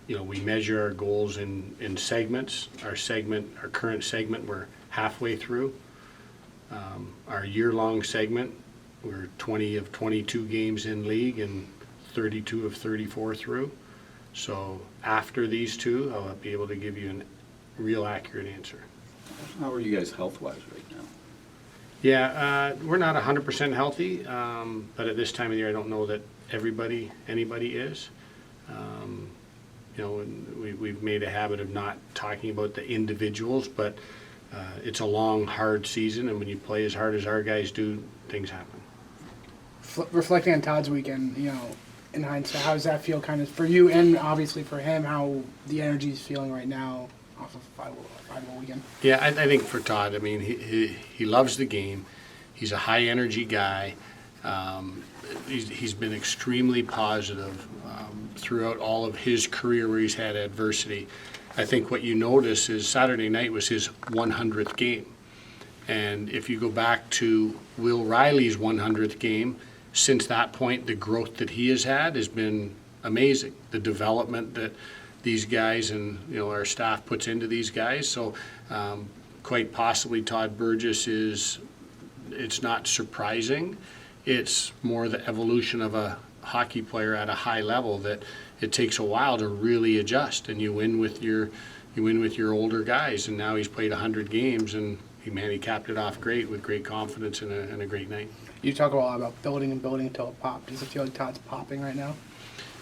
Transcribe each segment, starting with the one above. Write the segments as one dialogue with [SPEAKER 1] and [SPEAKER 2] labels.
[SPEAKER 1] we measure our goals in segments. Our current segment, we're halfway through. Our year-long segment, we're 20 of 22 games in league and 32 of 34 through. So after these two, I'll be able to give you a real accurate answer.
[SPEAKER 2] How are you guys health-wise right now?
[SPEAKER 1] Yeah, we're not 100% healthy, but at this time of the year, I don't know that anybody is. And we've made a habit of not talking about the individuals, but it's a long, hard season, and when you play as hard as our guys do, things happen.
[SPEAKER 3] Reflecting on Todd's weekend, in hindsight, how does that feel kind of for you and obviously for him, how the energy is feeling right now off of 5-0 weekend?
[SPEAKER 1] Yeah, I think for Todd, I mean, he loves the game. He's a high-energy guy. He's been extremely positive throughout all of his career where he's had adversity. I think what you notice is Saturday night was his 100th game. And if you go back to Will Riley's 100th game, since that point, the growth that he has had has been amazing. The development that these guys and our staff puts into these guys. So quite possibly Todd Burgess it's not surprising. It's more the evolution of a hockey player at a high level that it takes a while to really adjust, and you win with your older guys. And now he's played 100 games, and he capped it off great with great confidence and a great night.
[SPEAKER 3] You talk a lot about building and building until it popped. Does it feel like Todd's popping right now?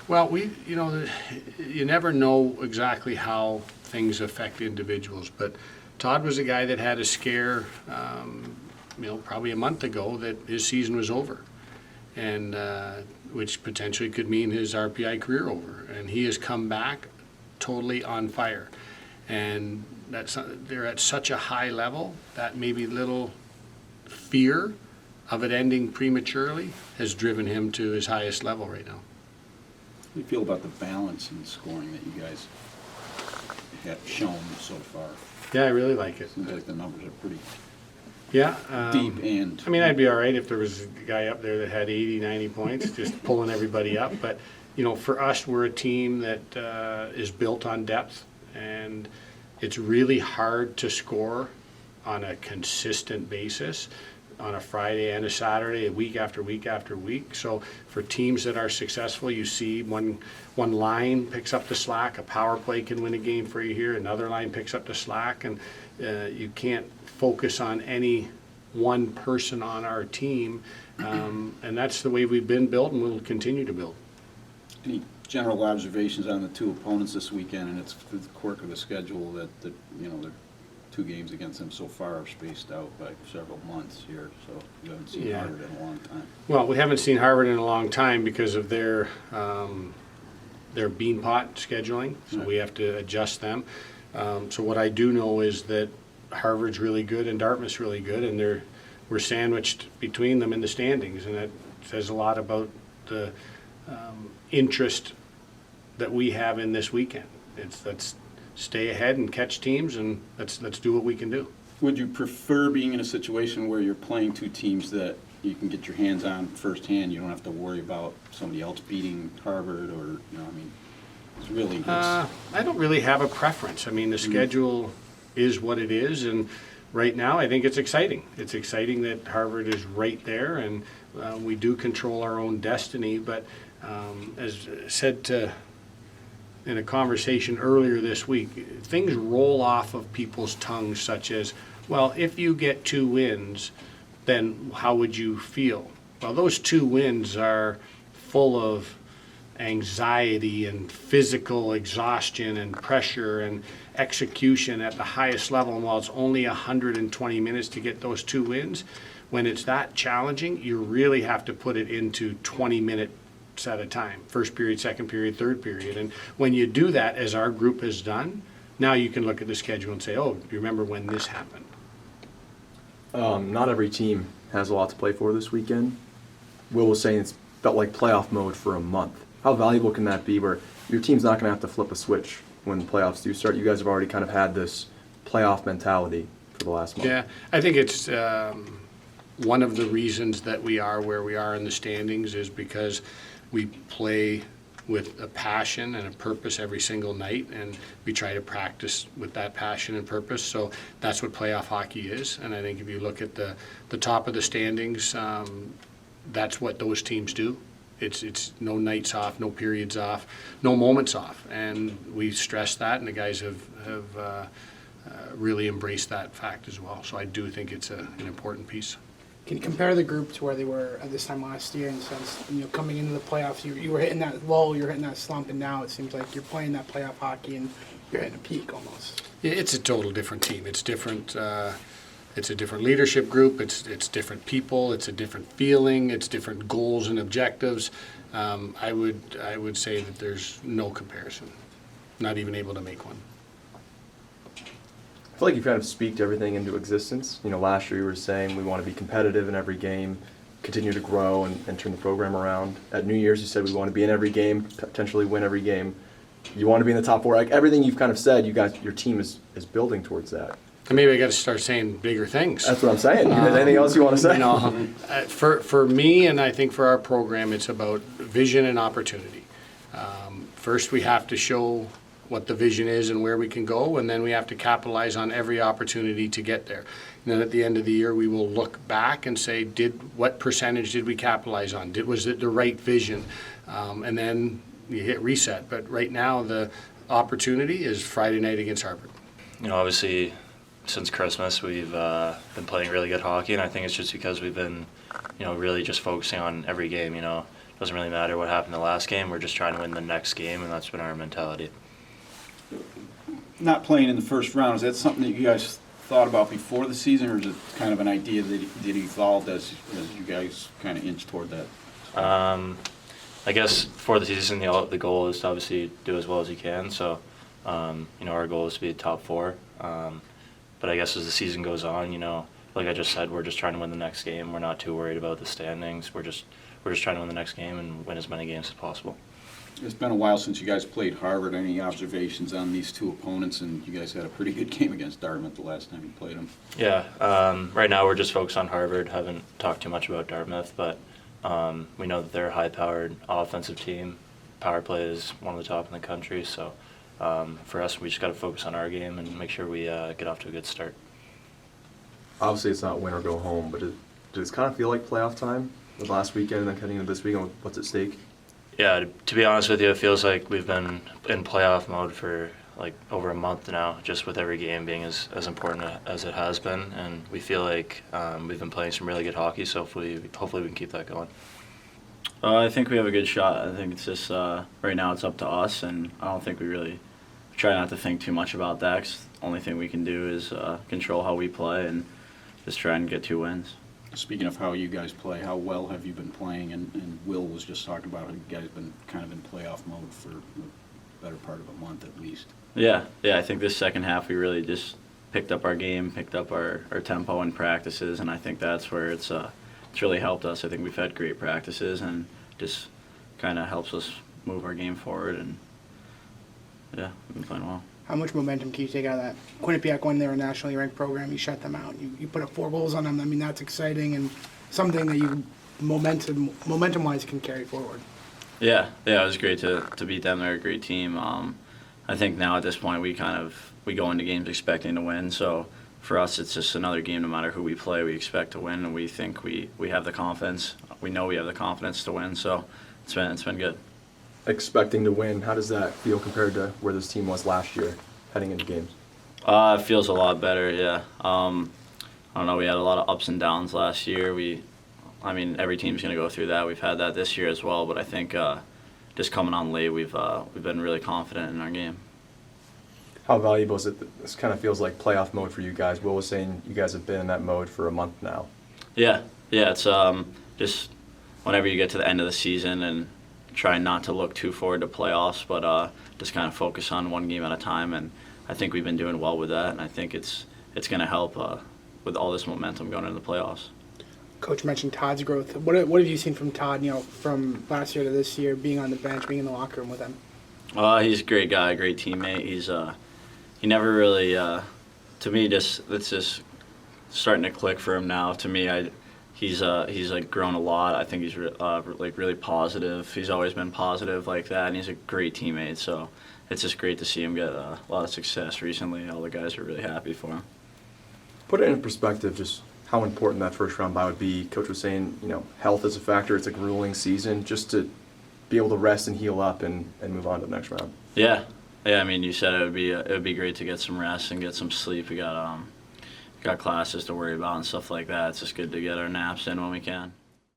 [SPEAKER 1] Well, you never know exactly how things affect individuals, but Todd was a guy that had a scare, probably a month ago that his season was over, and which potentially could mean his RPI career over. And he has come back totally on fire, and they're at such a high level that maybe little fear of it ending prematurely has driven him to his highest level right now.
[SPEAKER 2] How do you feel about the balance in scoring that you guys have shown so far?
[SPEAKER 1] Yeah, I really like it.
[SPEAKER 2] Seems like the numbers are pretty
[SPEAKER 1] deep.
[SPEAKER 2] And
[SPEAKER 1] I mean, I'd be all right if there was a guy up there that had 80, 90 points, just pulling everybody up. But, for us, we're a team that is built on depth, and it's really hard to score on a consistent basis on a Friday and a Saturday, week after week after week. So for teams that are successful, you see one line picks up the slack, a power play can win a game for you here, another line picks up the slack, and you can't focus on any one person on our team. And that's the way we've been built and we'll continue to build.
[SPEAKER 2] any general observations on the two opponents this weekend? And it's the quirk of the schedule that the two games against them so far are spaced out by several months here, so you haven't seen Harvard in a long time.
[SPEAKER 1] Well, we haven't seen Harvard in a long time because of their beanpot scheduling, so we have to adjust them. So what I do know is that Harvard's really good and Dartmouth's really good, and we're sandwiched between them in the standings, and that says a lot about the interest that we have in this weekend. Let's stay ahead and catch teams, and let's do what we can do.
[SPEAKER 2] Would you prefer being in a situation where you're playing two teams that you can get your hands on firsthand? You don't have to worry about somebody else beating Harvard, or it's really.
[SPEAKER 1] I don't really have a preference. I mean, the schedule is what it is, and right now I think it's exciting. It's exciting that Harvard is right there, and we do control our own destiny. But as said in a conversation earlier this week, things roll off of people's tongues such as, well, if you get 2 wins, then how would you feel? Well, those 2 wins are full of anxiety and physical exhaustion and pressure and execution at the highest level. And while it's only 120 minutes to get those 2 wins, when it's that challenging, you really have to put it into 20 minutes at a time. First period, second period, third period. And when you do that, as our group has done, now you can look at the schedule and say, oh, do you remember when this happened?
[SPEAKER 4] Not every team has a lot to play for this weekend. Will was saying it's felt like playoff mode for a month. How valuable can that be where your team's not going to have to flip a switch when the playoffs do start? You guys have already kind of had this playoff mentality for the last month.
[SPEAKER 1] Yeah, I think it's one of the reasons that we are where we are in the standings is because we play with a passion and a purpose every single night, and we try to practice with that passion and purpose. So that's what playoff hockey is, and I think if you look at the top of the standings, that's what those teams do. It's no nights off, no periods off, no moments off, and we stress that, and the guys have really embraced that fact as well. So I do think it's an important piece.
[SPEAKER 3] Can you compare the group to where they were at this time last year in the sense, coming into the playoffs, you were hitting that lull, you were hitting that slump, and now it seems like you're playing that playoff hockey and you're hitting a peak almost.
[SPEAKER 1] It's a total different team. It's different. It's a different leadership group. It's different people. It's a different feeling. It's different goals and objectives. I would say that there's no comparison. Not even able to make one.
[SPEAKER 4] I feel like you kind of speak everything into existence. Last year you were saying we want to be competitive in every game, continue to grow and turn the program around. At New Year's you said we want to be in every game, potentially win every game. You want to be in the top 4. Like everything you've kind of said, your team is building towards that.
[SPEAKER 1] And maybe I got to start saying bigger things.
[SPEAKER 4] That's what I'm saying. Anything else you want to say?
[SPEAKER 1] For me, and I think for our program, it's about vision and opportunity. First, we have to show what the vision is and where we can go, and then we have to capitalize on every opportunity to get there. And then at the end of the year, we will look back and say, what percentage did we capitalize on? Was it the right vision? And then you hit reset. But right now, the opportunity is Friday night against Harvard.
[SPEAKER 5] Obviously, since Christmas, we've been playing really good hockey, and I think it's just because we've been, really just focusing on every game. It doesn't really matter what happened the last game. We're just trying to win the next game, and that's been our mentality.
[SPEAKER 2] Not playing in the first round, is that something that you guys thought about before the season, or is it kind of an idea that evolved as you guys kind of inch toward that?
[SPEAKER 5] I guess for the season, the goal is to obviously do as well as you can. So, our goal is to be top 4. But I guess as the season goes on, like I just said, we're just trying to win the next game. We're not too worried about the standings. We're just trying to win the next game and win as many games as possible.
[SPEAKER 2] It's been a while since you guys played Harvard. Any observations on these two opponents? And you guys had a pretty good game against Dartmouth the last time you played them.
[SPEAKER 5] Yeah, right now we're just focused on Harvard. Haven't talked too much about Dartmouth, but we know that they're a high-powered offensive team. Power play is one of the top in the country, so for us, we just got to focus on our game and make sure we get off to a good start.
[SPEAKER 4] Obviously, it's not win or go home, but does it kind of feel like playoff time? The last weekend and then heading into this weekend, what's at stake?
[SPEAKER 5] Yeah, to be honest with you, it feels like we've been in playoff mode for like over a month now, just with every game being as important as it has been, and we feel like we've been playing some really good hockey, so hopefully we can keep that going.
[SPEAKER 6] I think we have a good shot. I think it's just right now it's up to us, and I don't think we really try not to think too much about that, 'cause the only thing we can do is control how we play and just try and get 2 wins.
[SPEAKER 2] Speaking of how you guys play, how well have you been playing? And Will was just talking about you guys been kind of in playoff mode for the better part of a month at least.
[SPEAKER 6] Yeah, I think this second half we really just picked up our game, picked up our tempo in practices, and I think that's where it's really helped us. I think we've had great practices and just kind of helps us move our game forward, and yeah, we've been playing well.
[SPEAKER 3] How much momentum can you take out of that? Quinnipiac, when they're a nationally ranked program, you shut them out. You put up 4 goals on them. I mean, that's exciting and something that you momentum-wise can carry forward.
[SPEAKER 6] Yeah, it was great to beat them. They're a great team. I think now at this point we go into games expecting to win. So for us, it's just another game. No matter who we play, we expect to win, and we think we have the confidence. We know we have the confidence to win. So it's been good.
[SPEAKER 4] Expecting to win, how does that feel compared to where this team was last year heading into games?
[SPEAKER 6] It feels a lot better, yeah. I don't know, we had a lot of ups and downs last year. Every team's going to go through that. We've had that this year as well, but I think just coming on late, we've been really confident in our game.
[SPEAKER 4] How valuable is it? This kind of feels like playoff mode for you guys. Will was saying you guys have been in that mode for a month now.
[SPEAKER 6] Yeah, it's just whenever you get to the end of the season and try not to look too forward to playoffs, but just kind of focus on one game at a time, and I think we've been doing well with that, and I think it's going to help with all this momentum going into the playoffs.
[SPEAKER 3] Coach mentioned Todd's growth. What have you seen from Todd, from last year to this year, being on the bench, being in the locker room with him?
[SPEAKER 6] He's a great guy, a great teammate. He never really, to me, it's just starting to click for him now. To me, he's like grown a lot. I think he's like really positive. He's always been positive like that, and he's a great teammate. So it's just great to see him get a lot of success recently. All the guys are really happy for him.
[SPEAKER 4] Put it in perspective, just how important that first round bye would be. Coach was saying, health is a factor. It's a grueling season. Just to be able to rest and heal up and move on to the next round.
[SPEAKER 6] Yeah. I mean, you said it would be great to get some rest and get some sleep. We got classes to worry about and stuff like that. It's just good to get our naps in when we can.